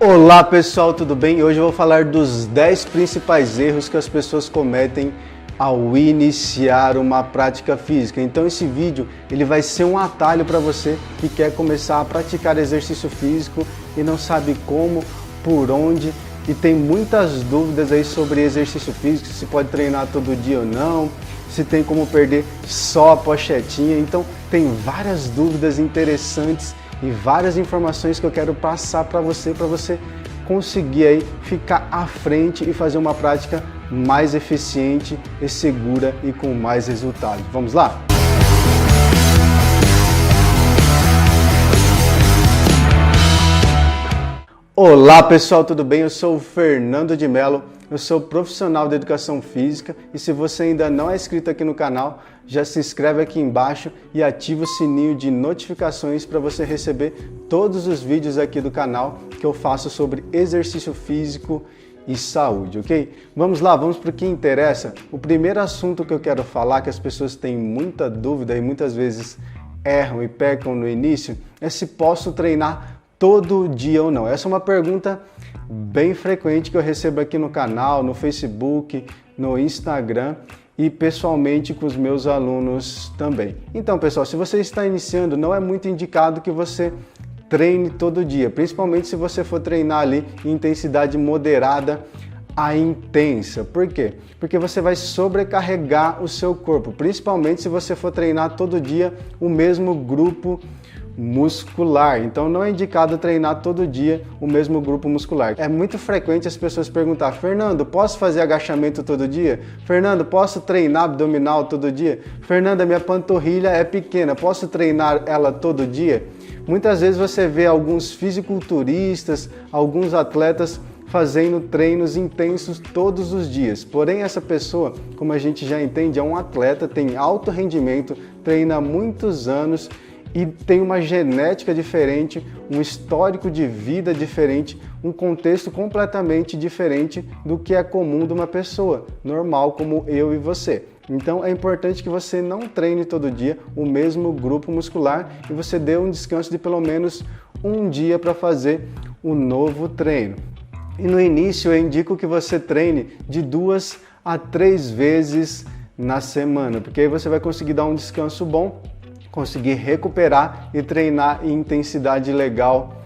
Olá pessoal, tudo bem? Hoje eu vou falar dos 10 principais erros que as pessoas cometem ao iniciar uma prática física. Então esse vídeo ele vai ser um atalho para você que quer começar a praticar exercício físico e não sabe como, por onde, e tem muitas dúvidas aí sobre exercício físico, se pode treinar todo dia ou não, se tem como perder só a pochetinha. Então tem várias dúvidas interessantes e várias informações que eu quero passar para você conseguir aí ficar à frente e fazer uma prática mais eficiente e segura e com mais resultados. Vamos lá? Olá pessoal, tudo bem? Eu sou o Fernando de Mello, eu sou profissional de educação física e se você ainda não é inscrito aqui no canal, já se inscreve aqui embaixo e ativa o sininho de notificações para você receber todos os vídeos aqui do canal que eu faço sobre exercício físico e saúde, ok? Vamos lá, vamos para o que interessa. O primeiro assunto que eu quero falar, que as pessoas têm muita dúvida e muitas vezes erram e pecam no início, é se posso treinar todo dia ou não. Essa é uma pergunta bem frequente que eu recebo aqui no canal, no Facebook, no Instagram e pessoalmente com os meus alunos também. Então, pessoal, se você está iniciando, não é muito indicado que você treine todo dia, principalmente se você for treinar ali em intensidade moderada a intensa. Por quê? Porque você vai sobrecarregar o seu corpo, principalmente se você for treinar todo dia o mesmo grupo muscular. Então não é indicado treinar todo dia o mesmo grupo muscular. É muito frequente as pessoas perguntar: Fernando, posso fazer agachamento todo dia? Fernando, posso treinar abdominal todo dia? Fernando, minha panturrilha é pequena, posso treinar ela todo dia? Muitas vezes você vê alguns fisiculturistas, alguns atletas fazendo treinos intensos todos os dias. Porém, essa pessoa, como a gente já entende, é um atleta, tem alto rendimento, treina há muitos anos e tem uma genética diferente, um histórico de vida diferente, um contexto completamente diferente do que é comum de uma pessoa normal como eu e você. Então é importante que você não treine todo dia o mesmo grupo muscular e você dê um descanso de pelo menos um dia para fazer o novo treino. E no início eu indico que você treine de 2 a 3 vezes na semana, porque aí você vai conseguir dar um descanso bom, conseguir recuperar e treinar em intensidade legal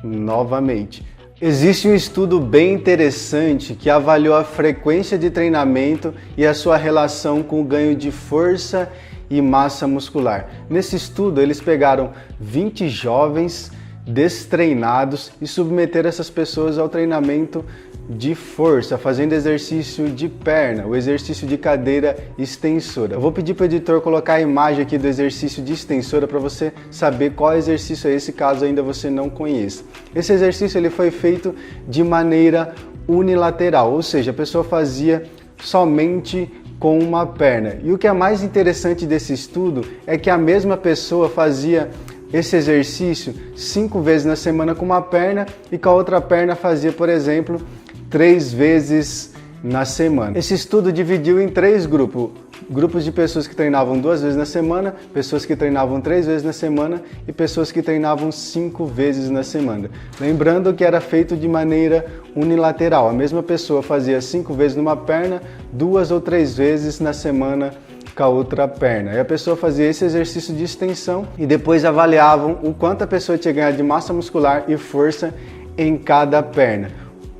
novamente. Existe um estudo bem interessante que avaliou a frequência de treinamento e a sua relação com o ganho de força e massa muscular. Nesse estudo, eles pegaram 20 jovens destreinados e submeteram essas pessoas ao treinamento de força, fazendo exercício de perna, o exercício de cadeira extensora. Eu vou pedir para o editor colocar a imagem aqui do exercício de extensora para você saber qual exercício é esse, caso ainda você não conheça. Esse exercício ele foi feito de maneira unilateral, ou seja, a pessoa fazia somente com uma perna. E o que é mais interessante desse estudo é que a mesma pessoa fazia esse exercício 5 vezes na semana com uma perna e com a outra perna fazia, por exemplo, 3 vezes na semana. Esse estudo dividiu em 3 grupos. Grupos de pessoas que treinavam 2 vezes na semana, pessoas que treinavam 3 vezes na semana e pessoas que treinavam 5 vezes na semana. Lembrando que era feito de maneira unilateral. A mesma pessoa fazia 5 vezes numa perna, 2 ou 3 vezes na semana com a outra perna. E a pessoa fazia esse exercício de extensão e depois avaliavam o quanto a pessoa tinha ganhado de massa muscular e força em cada perna.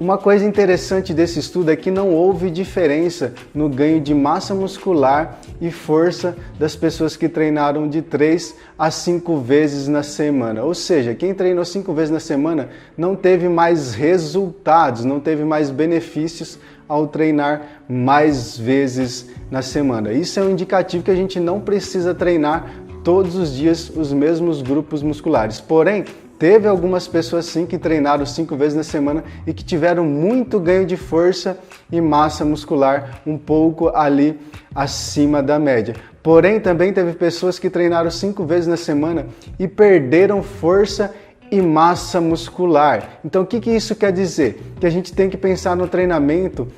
Uma coisa interessante desse estudo é que não houve diferença no ganho de massa muscular e força das pessoas que treinaram de 3 a 5 vezes na semana. Ou seja, quem treinou 5 vezes na semana não teve mais resultados, não teve mais benefícios ao treinar mais vezes na semana. Isso é um indicativo que a gente não precisa treinar todos os dias os mesmos grupos musculares. Porém, teve algumas pessoas sim que treinaram 5 vezes na semana e que tiveram muito ganho de força e massa muscular, um pouco ali acima da média. Porém, também teve pessoas que treinaram 5 vezes na semana e perderam força e massa muscular. Então, o que isso quer dizer? Que a gente tem que pensar no treinamento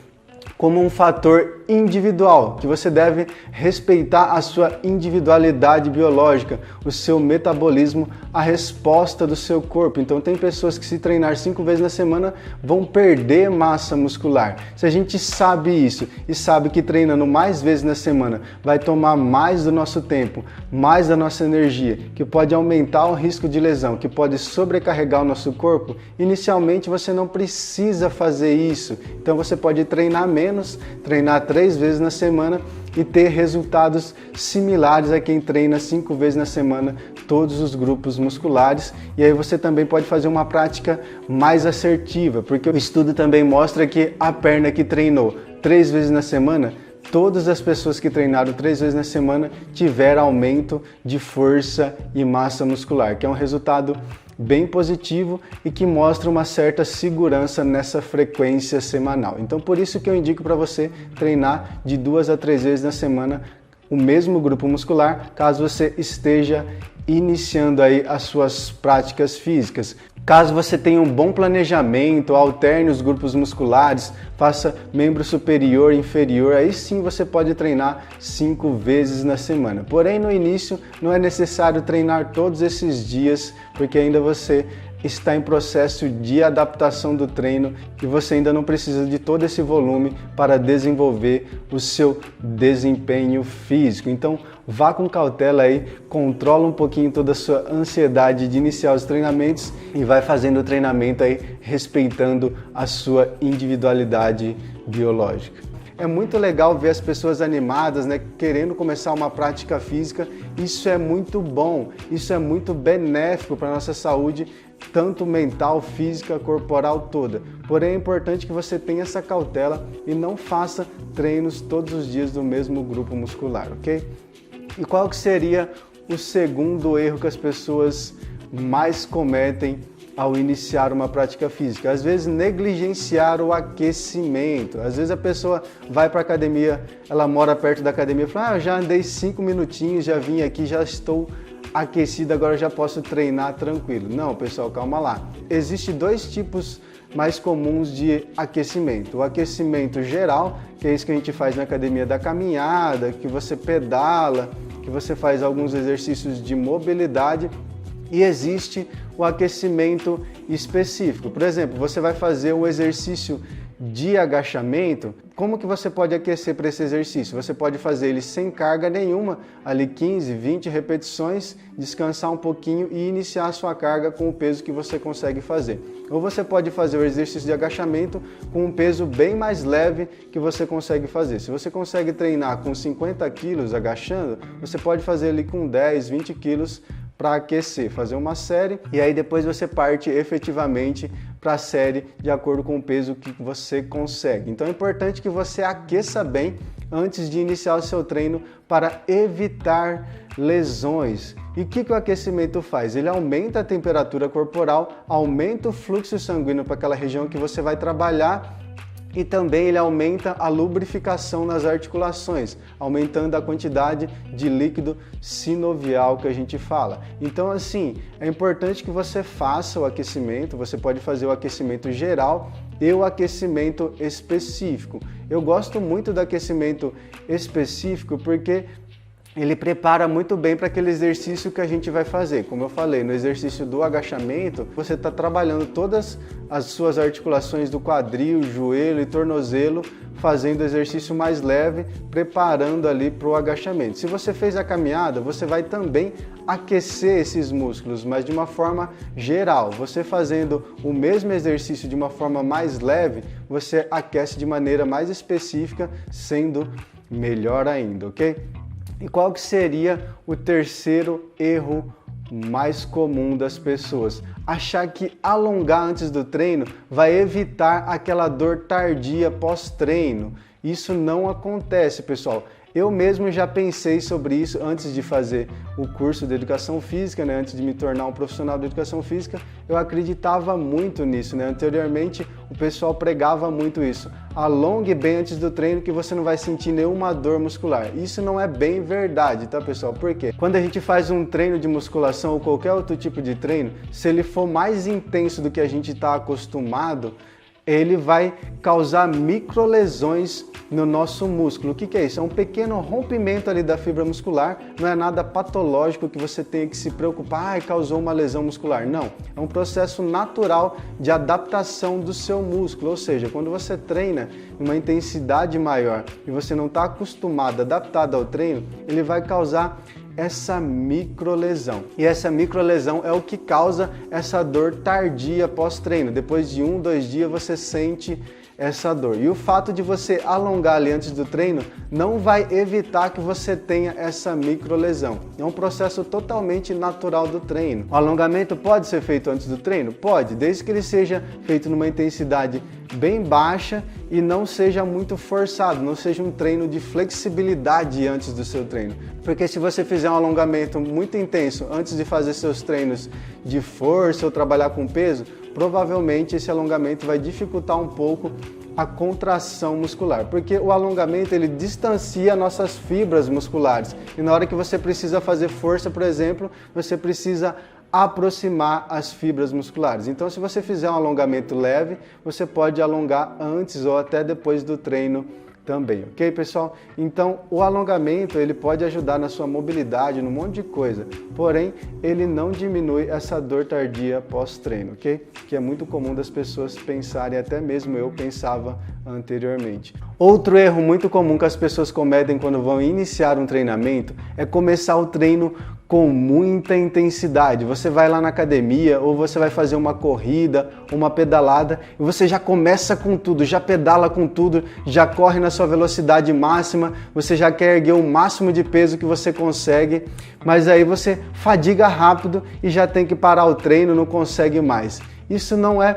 como um fator individual, que você deve respeitar a sua individualidade biológica, o seu metabolismo, a resposta do seu corpo. Então tem pessoas que se treinar 5 vezes na semana vão perder massa muscular. Se a gente sabe isso e sabe que treinando mais vezes na semana vai tomar mais do nosso tempo, mais da nossa energia, que pode aumentar o risco de lesão, que pode sobrecarregar o nosso corpo, inicialmente você não precisa fazer isso. Então você pode treinar menos, treinar 3 vezes na semana e ter resultados similares a quem treina 5 vezes na semana todos os grupos musculares. E aí você também pode fazer uma prática mais assertiva, porque o estudo também mostra que a perna que treinou 3 vezes na semana, todas as pessoas que treinaram 3 vezes na semana tiveram aumento de força e massa muscular, que é um resultado bem positivo e que mostra uma certa segurança nessa frequência semanal. Então por isso que eu indico para você treinar de 2 a 3 vezes na semana o mesmo grupo muscular, caso você esteja iniciando aí as suas práticas físicas. Caso você tenha um bom planejamento, alterne os grupos musculares, faça membro superior e inferior, aí sim você pode treinar 5 vezes na semana. Porém, no início não é necessário treinar todos esses dias, porque ainda você está em processo de adaptação do treino e você ainda não precisa de todo esse volume para desenvolver o seu desempenho físico. Então, vá com cautela aí, controla um pouquinho toda a sua ansiedade de iniciar os treinamentos e vai fazendo o treinamento aí respeitando a sua individualidade biológica. É muito legal ver as pessoas animadas, né, querendo começar uma prática física. Isso é muito bom, isso é muito benéfico para a nossa saúde, tanto mental, física, corporal toda. Porém, é importante que você tenha essa cautela e não faça treinos todos os dias do mesmo grupo muscular, ok? E qual que seria o segundo erro que as pessoas mais cometem ao iniciar uma prática física? Às vezes negligenciar o aquecimento. Às vezes a pessoa vai para a academia, ela mora perto da academia e fala: já andei 5 minutinhos, já vim aqui, já estou aquecido, agora já posso treinar tranquilo. Não, pessoal, calma lá. Existem 2 tipos mais comuns de aquecimento. O aquecimento geral, que é isso que a gente faz na academia da caminhada, que você pedala, que você faz alguns exercícios de mobilidade, e existe o aquecimento específico. Por exemplo, você vai fazer um exercício de agachamento. Como que você pode aquecer para esse exercício? Você pode fazer ele sem carga nenhuma, ali 15, 20 repetições, descansar um pouquinho e iniciar a sua carga com o peso que você consegue fazer. Ou você pode fazer o exercício de agachamento com um peso bem mais leve que você consegue fazer. Se você consegue treinar com 50 quilos agachando, você pode fazer ali com 10, 20 quilos para aquecer, fazer uma série e aí depois você parte efetivamente para a série de acordo com o peso que você consegue. Então é importante que você aqueça bem antes de iniciar o seu treino para evitar lesões. E o que o aquecimento faz? Ele aumenta a temperatura corporal, aumenta o fluxo sanguíneo para aquela região que você vai trabalhar e também ele aumenta a lubrificação nas articulações, aumentando a quantidade de líquido sinovial que a gente fala. Então, assim, é importante que você faça o aquecimento. Você pode fazer o aquecimento geral e o aquecimento específico. Eu gosto muito do aquecimento específico porque ele prepara muito bem para aquele exercício que a gente vai fazer. Como eu falei, no exercício do agachamento, você está trabalhando todas as suas articulações do quadril, joelho e tornozelo, fazendo o exercício mais leve, preparando ali para o agachamento. Se você fez a caminhada, você vai também aquecer esses músculos, mas de uma forma geral. Você fazendo o mesmo exercício de uma forma mais leve, você aquece de maneira mais específica, sendo melhor ainda, ok? E qual que seria o terceiro erro mais comum das pessoas? Achar que alongar antes do treino vai evitar aquela dor tardia pós-treino. Isso não acontece, pessoal. Eu mesmo já pensei sobre isso antes de fazer o curso de Educação Física, né? Antes de me tornar um profissional de Educação Física, eu acreditava muito nisso, né? Anteriormente, o pessoal pregava muito isso. Alongue bem antes do treino que você não vai sentir nenhuma dor muscular. Isso não é bem verdade, tá, pessoal? Por quê? Quando a gente faz um treino de musculação ou qualquer outro tipo de treino, se ele for mais intenso do que a gente está acostumado, ele vai causar microlesões no nosso músculo. O que é isso? É um pequeno rompimento ali da fibra muscular, não é nada patológico que você tenha que se preocupar, causou uma lesão muscular. Não, é um processo natural de adaptação do seu músculo, ou seja, quando você treina em uma intensidade maior e você não está acostumado, adaptado ao treino, ele vai causar essa microlesão. E essa microlesão é o que causa essa dor tardia pós-treino. Depois de 1-2 dias você sente essa dor. E o fato de você alongar ali antes do treino não vai evitar que você tenha essa microlesão. É um processo totalmente natural do treino. O alongamento pode ser feito antes do treino? Pode, desde que ele seja feito numa intensidade bem baixa e não seja muito forçado, não seja um treino de flexibilidade antes do seu treino. Porque se você fizer um alongamento muito intenso antes de fazer seus treinos de força ou trabalhar com peso, provavelmente esse alongamento vai dificultar um pouco a contração muscular, porque o alongamento ele distancia nossas fibras musculares e na hora que você precisa fazer força, por exemplo, você precisa aproximar as fibras musculares. Então, se você fizer um alongamento leve, você pode alongar antes ou até depois do treino também, ok, pessoal? Então, o alongamento ele pode ajudar na sua mobilidade, num monte de coisa, porém, ele não diminui essa dor tardia pós-treino, ok? Que é muito comum das pessoas pensarem, até mesmo eu pensava anteriormente. Outro erro muito comum que as pessoas cometem quando vão iniciar um treinamento é começar o treino com muita intensidade. Você vai lá na academia ou você vai fazer uma corrida, uma pedalada e você já começa com tudo, já pedala com tudo, já corre na sua velocidade máxima, você já quer erguer o máximo de peso que você consegue, mas aí você fadiga rápido e já tem que parar o treino, não consegue mais. Isso não é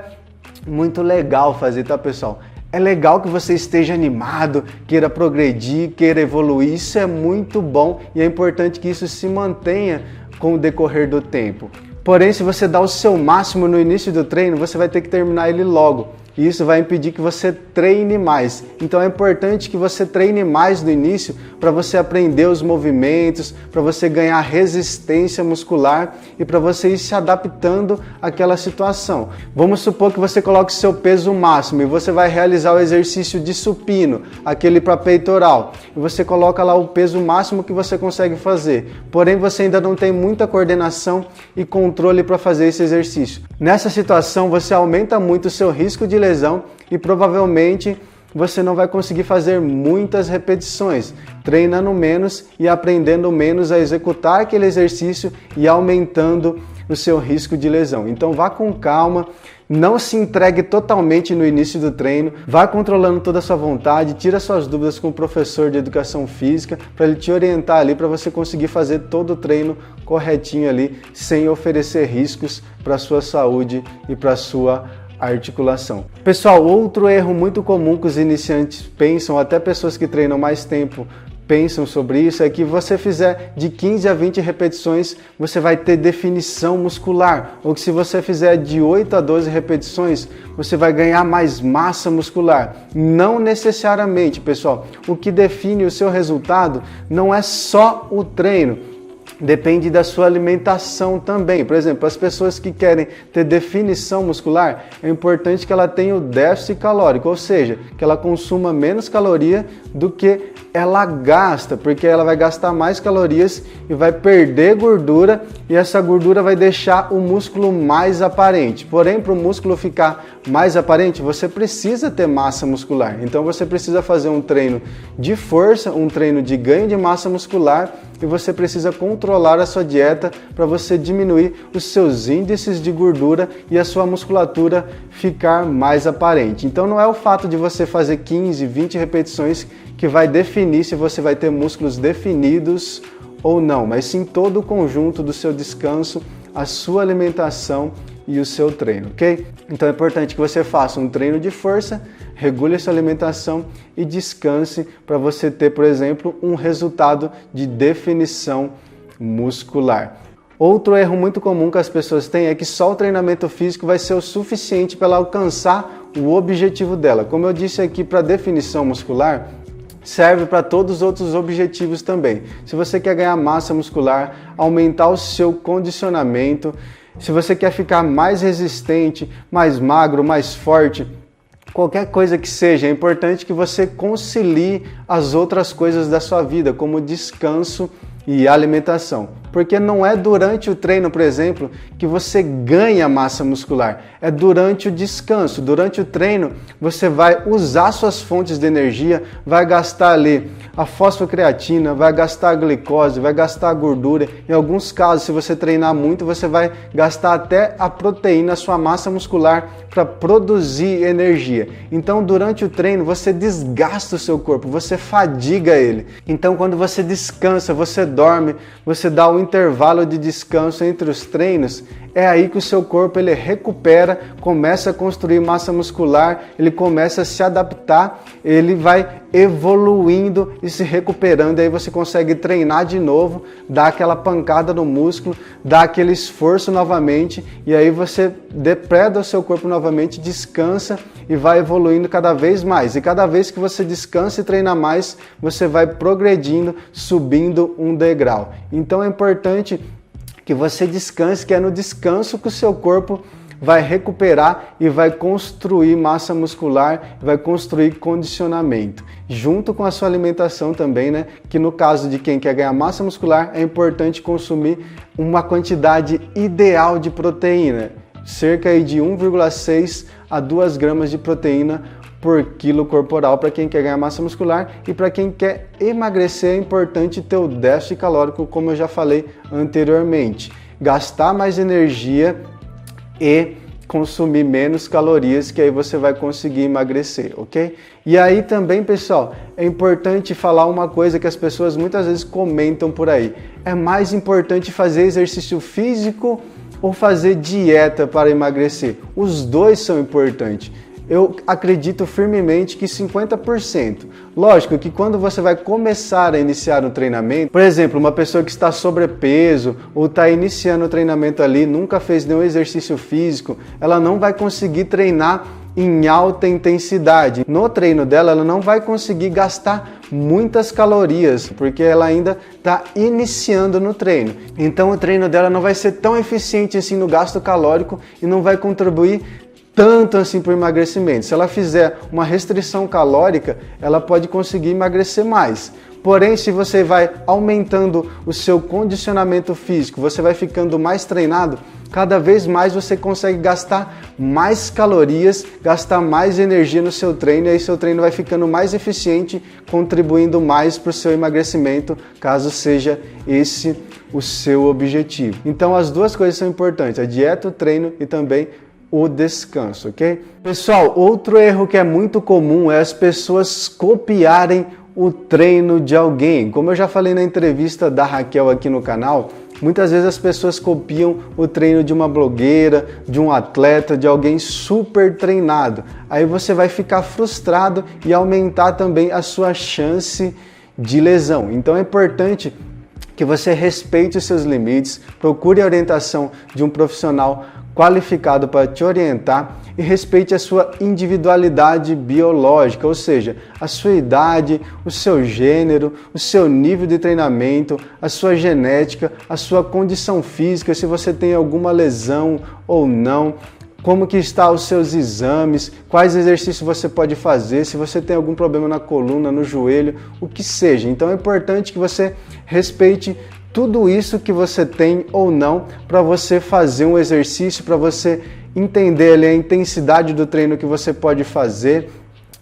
muito legal fazer, tá, pessoal? É legal que você esteja animado, queira progredir, queira evoluir, isso é muito bom e é importante que isso se mantenha com o decorrer do tempo. Porém, se você dá o seu máximo no início do treino, você vai ter que terminar ele logo. E isso vai impedir que você treine mais. Então é importante que você treine mais no início para você aprender os movimentos, para você ganhar resistência muscular e para você ir se adaptando àquela situação. Vamos supor que você coloque seu peso máximo e você vai realizar o exercício de supino, aquele para peitoral. E você coloca lá o peso máximo que você consegue fazer. Porém, você ainda não tem muita coordenação e controle para fazer esse exercício. Nessa situação, você aumenta muito o seu risco de lesão e provavelmente você não vai conseguir fazer muitas repetições, treinando menos e aprendendo menos a executar aquele exercício e aumentando o seu risco de lesão. Então vá com calma, não se entregue totalmente no início do treino, vá controlando toda a sua vontade, tira suas dúvidas com o professor de educação física para ele te orientar ali para você conseguir fazer todo o treino corretinho ali, sem oferecer riscos para a sua saúde e para a sua articulação. Pessoal, outro erro muito comum que os iniciantes pensam, até pessoas que treinam mais tempo pensam sobre isso, é que você fizer de 15 a 20 repetições, você vai ter definição muscular, ou que se você fizer de 8 a 12 repetições, você vai ganhar mais massa muscular. Não necessariamente, pessoal. O que define o seu resultado não é só o treino, depende da sua alimentação também. Por exemplo, as pessoas que querem ter definição muscular, é importante que ela tenha o déficit calórico, ou seja, que ela consuma menos caloria do que ela gasta, porque ela vai gastar mais calorias e vai perder gordura e essa gordura vai deixar o músculo mais aparente. Porém, para o músculo ficar mais aparente, você precisa ter massa muscular. Então você precisa fazer um treino de força, um treino de ganho de massa muscular e você precisa controlar a sua dieta para você diminuir os seus índices de gordura e a sua musculatura ficar mais aparente. Então não é o fato de você fazer 15, 20 repetições que vai definir se você vai ter músculos definidos ou não, mas sim todo o conjunto do seu descanso, a sua alimentação e o seu treino, ok? Então é importante que você faça um treino de força, regule a sua alimentação e descanse para você ter, por exemplo, um resultado de definição muscular. Outro erro muito comum que as pessoas têm é que só o treinamento físico vai ser o suficiente para ela alcançar o objetivo dela. Como eu disse aqui, para definição muscular, serve para todos os outros objetivos também. Se você quer ganhar massa muscular, aumentar o seu condicionamento, se você quer ficar mais resistente, mais magro, mais forte, qualquer coisa que seja, é importante que você concilie as outras coisas da sua vida, como descanso e alimentação. Porque não é durante o treino, por exemplo, que você ganha massa muscular. É durante o descanso. Durante o treino, você vai usar suas fontes de energia, vai gastar ali a fosfocreatina, vai gastar a glicose, vai gastar a gordura. Em alguns casos, se você treinar muito, você vai gastar até a proteína, a sua massa muscular, para produzir energia. Então, durante o treino, você desgasta o seu corpo, você fadiga ele. Então, quando você descansa, você dorme, você dá um intervalo de descanso entre os treinos, é aí que o seu corpo ele recupera, começa a construir massa muscular, ele começa a se adaptar, ele vai evoluindo e se recuperando, aí você consegue treinar de novo, dar aquela pancada no músculo, dar aquele esforço novamente, e aí você depreda o seu corpo novamente, descansa e vai evoluindo cada vez mais. E cada vez que você descansa e treina mais, você vai progredindo, subindo um degrau. Então é importante que você descanse, que é no descanso que o seu corpo vai recuperar e vai construir massa muscular, vai construir condicionamento, junto com a sua alimentação também, né? Que no caso de quem quer ganhar massa muscular, é importante consumir uma quantidade ideal de proteína, cerca de 1,6 a 2 gramas de proteína por quilo corporal para quem quer ganhar massa muscular, e para quem quer emagrecer é importante ter o déficit calórico, como eu já falei anteriormente, gastar mais energia e consumir menos calorias, que aí você vai conseguir emagrecer, ok? E aí também, pessoal, é importante falar uma coisa que as pessoas muitas vezes comentam por aí: é mais importante fazer exercício físico ou fazer dieta para emagrecer? Os dois são importantes. Eu acredito firmemente que 50%. Lógico que quando você vai começar a iniciar um treinamento, por exemplo, uma pessoa que está sobrepeso ou está iniciando o treinamento ali, nunca fez nenhum exercício físico, ela não vai conseguir treinar em alta intensidade. No treino dela, ela não vai conseguir gastar muitas calorias, porque ela ainda está iniciando no treino. Então o treino dela não vai ser tão eficiente assim no gasto calórico e não vai contribuir tanto assim para o emagrecimento. Se ela fizer uma restrição calórica, ela pode conseguir emagrecer mais. Porém, se você vai aumentando o seu condicionamento físico, você vai ficando mais treinado, cada vez mais você consegue gastar mais calorias, gastar mais energia no seu treino, e aí seu treino vai ficando mais eficiente, contribuindo mais para o seu emagrecimento, caso seja esse o seu objetivo. Então as duas coisas são importantes, a dieta, o treino e também o descanso, ok? Pessoal, outro erro que é muito comum é as pessoas copiarem o treino de alguém. Como eu já falei na entrevista da Raquel aqui no canal, muitas vezes as pessoas copiam o treino de uma blogueira, de um atleta, de alguém super treinado. Aí você vai ficar frustrado e aumentar também a sua chance de lesão. Então é importante que você respeite os seus limites, procure a orientação de um profissional qualificado para te orientar e respeite a sua individualidade biológica, ou seja, a sua idade, o seu gênero, o seu nível de treinamento, a sua genética, a sua condição física, se você tem alguma lesão ou não, como que está os seus exames, quais exercícios você pode fazer, se você tem algum problema na coluna, no joelho, o que seja. Então é importante que você respeite tudo isso que você tem ou não para você fazer um exercício, para você entender ali a intensidade do treino que você pode fazer.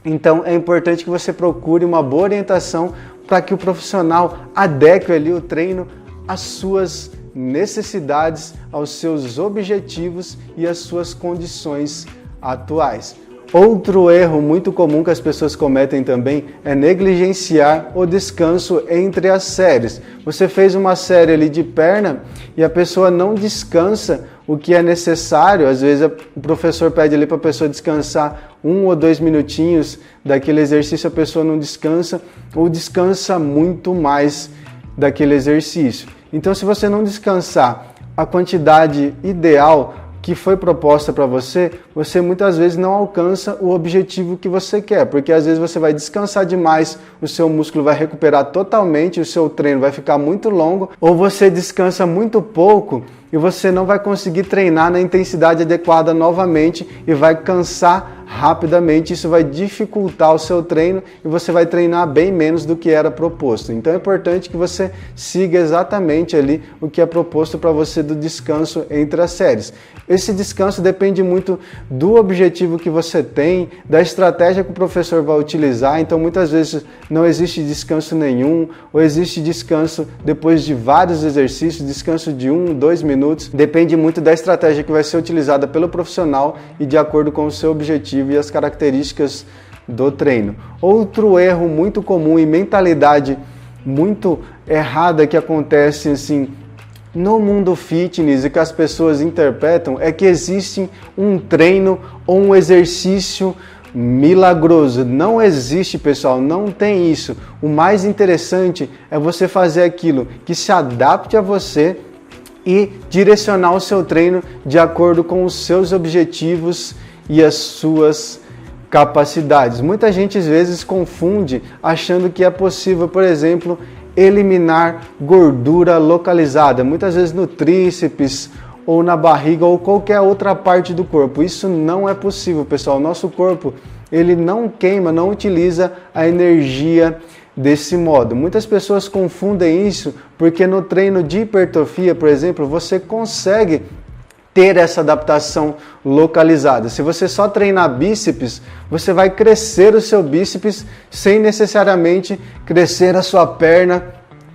Então é importante que você procure uma boa orientação para que o profissional adeque ali o treino às suas necessidades, aos seus objetivos e às suas condições atuais. Outro erro muito comum que as pessoas cometem também é negligenciar o descanso entre as séries. Você fez uma série ali de perna e a pessoa não descansa o que é necessário. Às vezes o professor pede ali para a pessoa descansar 1 ou 2 minutinhos daquele exercício, a pessoa não descansa ou descansa muito mais daquele exercício. Então, se você não descansar a quantidade ideal que foi proposta para você, você muitas vezes não alcança o objetivo que você quer, porque às vezes você vai descansar demais, o seu músculo vai recuperar totalmente, o seu treino vai ficar muito longo, ou você descansa muito pouco e você não vai conseguir treinar na intensidade adequada novamente e vai cansar rapidamente. Isso vai dificultar o seu treino e você vai treinar bem menos do que era proposto. Então é importante que você siga exatamente ali o que é proposto para você do descanso entre as séries. Esse descanso depende muito do objetivo que você tem, da estratégia que o professor vai utilizar. Então muitas vezes não existe descanso nenhum, ou existe descanso depois de vários exercícios, descanso de 1, 2 minutos. Depende muito da estratégia que vai ser utilizada pelo profissional e de acordo com o seu objetivo e as características do treino. Outro erro muito comum e mentalidade muito errada que acontece assim no mundo fitness e que as pessoas interpretam é que existe um treino ou um exercício milagroso. Não existe, pessoal, não tem isso. O mais interessante é você fazer aquilo que se adapte a você e direcionar o seu treino de acordo com os seus objetivos e as suas capacidades. Muita gente às vezes confunde achando que é possível, por exemplo, eliminar gordura localizada, muitas vezes no tríceps ou na barriga ou qualquer outra parte do corpo. Isso não é possível, pessoal. Nosso corpo, ele não queima, não utiliza a energia desse modo. Muitas pessoas confundem isso porque no treino de hipertrofia, por exemplo, você consegue ter essa adaptação localizada. Se você só treinar bíceps, você vai crescer o seu bíceps sem necessariamente crescer a sua perna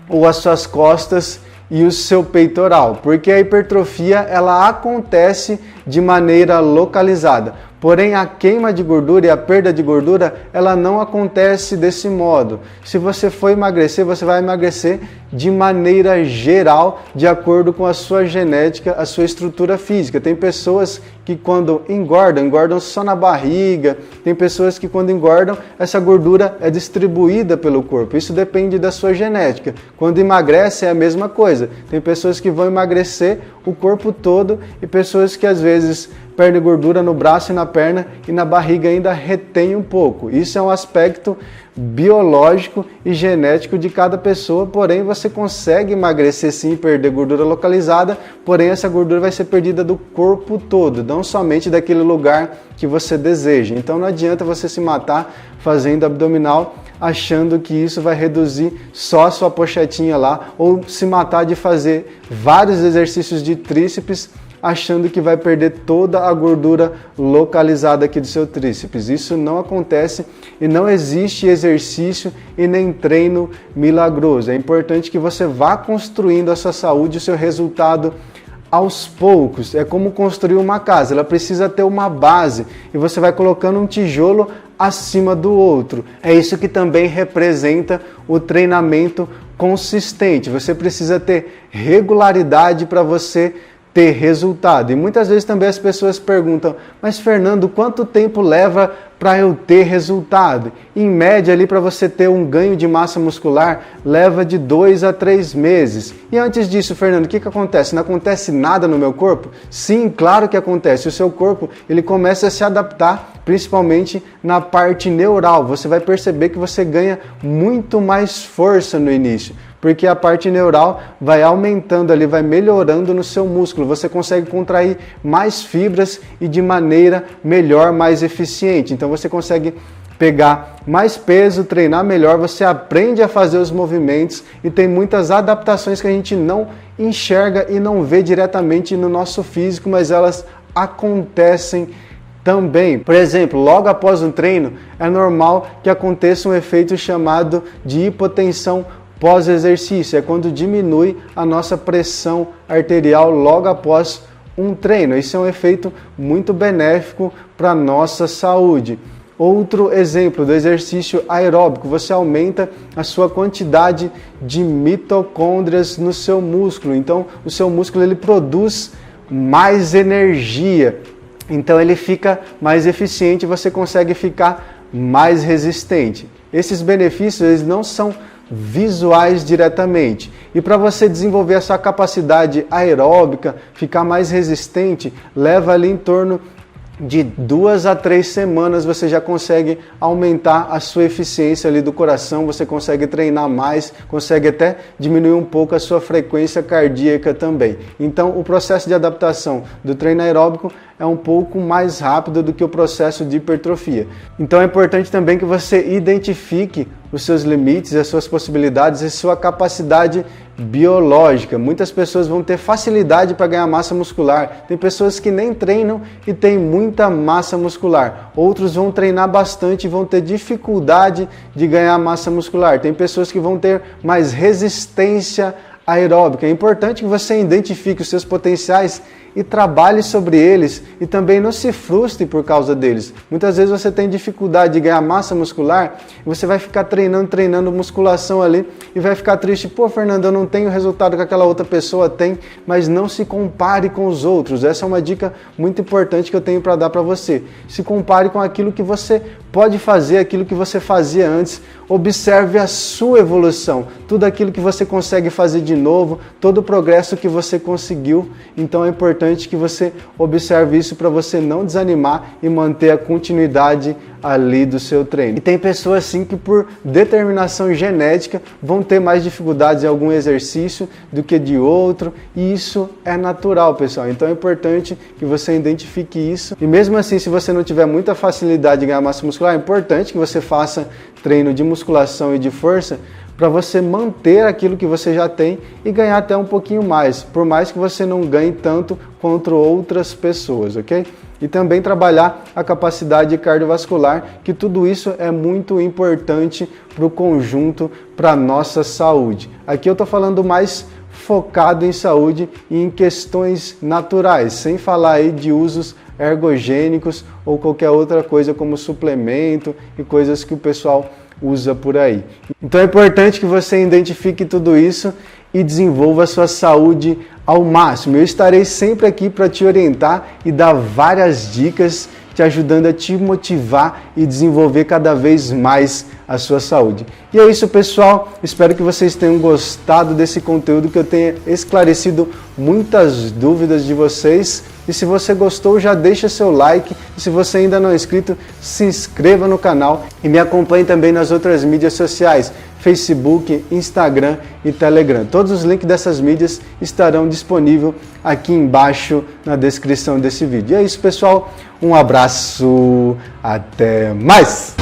ou as suas costas e o seu peitoral, porque a hipertrofia ela acontece de maneira localizada. Porém, a queima de gordura e a perda de gordura, ela não acontece desse modo. Se você for emagrecer, você vai emagrecer de maneira geral, de acordo com a sua genética, a sua estrutura física. Tem pessoas que quando engordam só na barriga. Tem pessoas que quando engordam, essa gordura é distribuída pelo corpo. Isso depende da sua genética. Quando emagrece é a mesma coisa. Tem pessoas que vão emagrecer o corpo todo e pessoas que às vezes perdem gordura no braço e na perna e na barriga ainda retém um pouco. Isso é um aspecto biológico e genético de cada pessoa, porém você consegue emagrecer sim, perder gordura localizada, porém essa gordura vai ser perdida do corpo todo, não somente daquele lugar que você deseja. Então não adianta você se matar fazendo abdominal achando que isso vai reduzir só a sua pochetinha lá, ou se matar de fazer vários exercícios de tríceps achando que vai perder toda a gordura localizada aqui do seu tríceps. Isso não acontece e não existe exercício e nem treino milagroso. É importante que você vá construindo a sua saúde, o seu resultado aos poucos. É como construir uma casa, ela precisa ter uma base e você vai colocando um tijolo acima do outro. É isso que também representa o treinamento consistente. Você precisa ter regularidade para você ter resultado. E muitas vezes também as pessoas perguntam, mas Fernando, quanto tempo leva para eu ter resultado? Em média ali para você ter um ganho de massa muscular leva de 2 a 3 meses. E antes disso, Fernando, o que acontece? Não acontece nada no meu corpo? Sim, claro que acontece. O seu corpo ele começa a se adaptar, principalmente na parte neural. Você vai perceber que você ganha muito mais força no início, porque a parte neural vai aumentando ali, vai melhorando no seu músculo. Você consegue contrair mais fibras e de maneira melhor, mais eficiente. Então você consegue pegar mais peso, treinar melhor, você aprende a fazer os movimentos e tem muitas adaptações que a gente não enxerga e não vê diretamente no nosso físico, mas elas acontecem também. Por exemplo, logo após um treino, é normal que aconteça um efeito chamado de hipotensão pós-exercício. É quando diminui a nossa pressão arterial logo após um treino. Isso é um efeito muito benéfico para a nossa saúde. Outro exemplo do exercício aeróbico, você aumenta a sua quantidade de mitocôndrias no seu músculo. Então, o seu músculo ele produz mais energia. Então, ele fica mais eficiente e você consegue ficar mais resistente. Esses benefícios eles não são visuais diretamente. E para você desenvolver a sua capacidade aeróbica, ficar mais resistente, leva ali em torno de 2 a 3 semanas você já consegue aumentar a sua eficiência ali do coração, você consegue treinar mais, consegue até diminuir um pouco a sua frequência cardíaca também. Então o processo de adaptação do treino aeróbico é um pouco mais rápido do que o processo de hipertrofia. Então é importante também que você identifique os seus limites, as suas possibilidades e sua capacidade biológica. Muitas pessoas vão ter facilidade para ganhar massa muscular. Tem pessoas que nem treinam e têm muita massa muscular. Outros vão treinar bastante e vão ter dificuldade de ganhar massa muscular. Tem pessoas que vão ter mais resistência aeróbica. É importante que você identifique os seus potenciais e trabalhe sobre eles e também não se frustre por causa deles. Muitas vezes você tem dificuldade de ganhar massa muscular e você vai ficar treinando musculação ali e vai ficar triste. Pô, Fernando, eu não tenho o resultado que aquela outra pessoa tem, mas não se compare com os outros. Essa é uma dica muito importante que eu tenho para dar para você. Se compare com aquilo que você pode fazer, aquilo que você fazia antes. Observe a sua evolução, tudo aquilo que você consegue fazer de novo, todo o progresso que você conseguiu. Então é importante que você observe isso para você não desanimar e manter a continuidade ali do seu treino. E tem pessoas assim que por determinação genética vão ter mais dificuldades em algum exercício do que de outro, e isso é natural, pessoal. Então é importante que você identifique isso. E mesmo assim, se você não tiver muita facilidade de ganhar massa muscular, é importante que você faça treino de musculação e de força para você manter aquilo que você já tem e ganhar até um pouquinho mais, por mais que você não ganhe tanto quanto outras pessoas, ok? E também trabalhar a capacidade cardiovascular, que tudo isso é muito importante para o conjunto, para a nossa saúde. Aqui eu estou falando mais focado em saúde e em questões naturais, sem falar aí de usos ergogênicos ou qualquer outra coisa como suplemento e coisas que o pessoal usa por aí. Então é importante que você identifique tudo isso e desenvolva a sua saúde ao máximo. Eu estarei sempre aqui para te orientar e dar várias dicas, te ajudando a te motivar e desenvolver cada vez mais a sua saúde. E é isso, pessoal. Espero que vocês tenham gostado desse conteúdo, que eu tenha esclarecido muitas dúvidas de vocês. E se você gostou, já deixa seu like. E se você ainda não é inscrito, se inscreva no canal e me acompanhe também nas outras mídias sociais, Facebook, Instagram e Telegram. Todos os links dessas mídias estarão disponíveis aqui embaixo na descrição desse vídeo. E é isso, pessoal. Um abraço, até mais!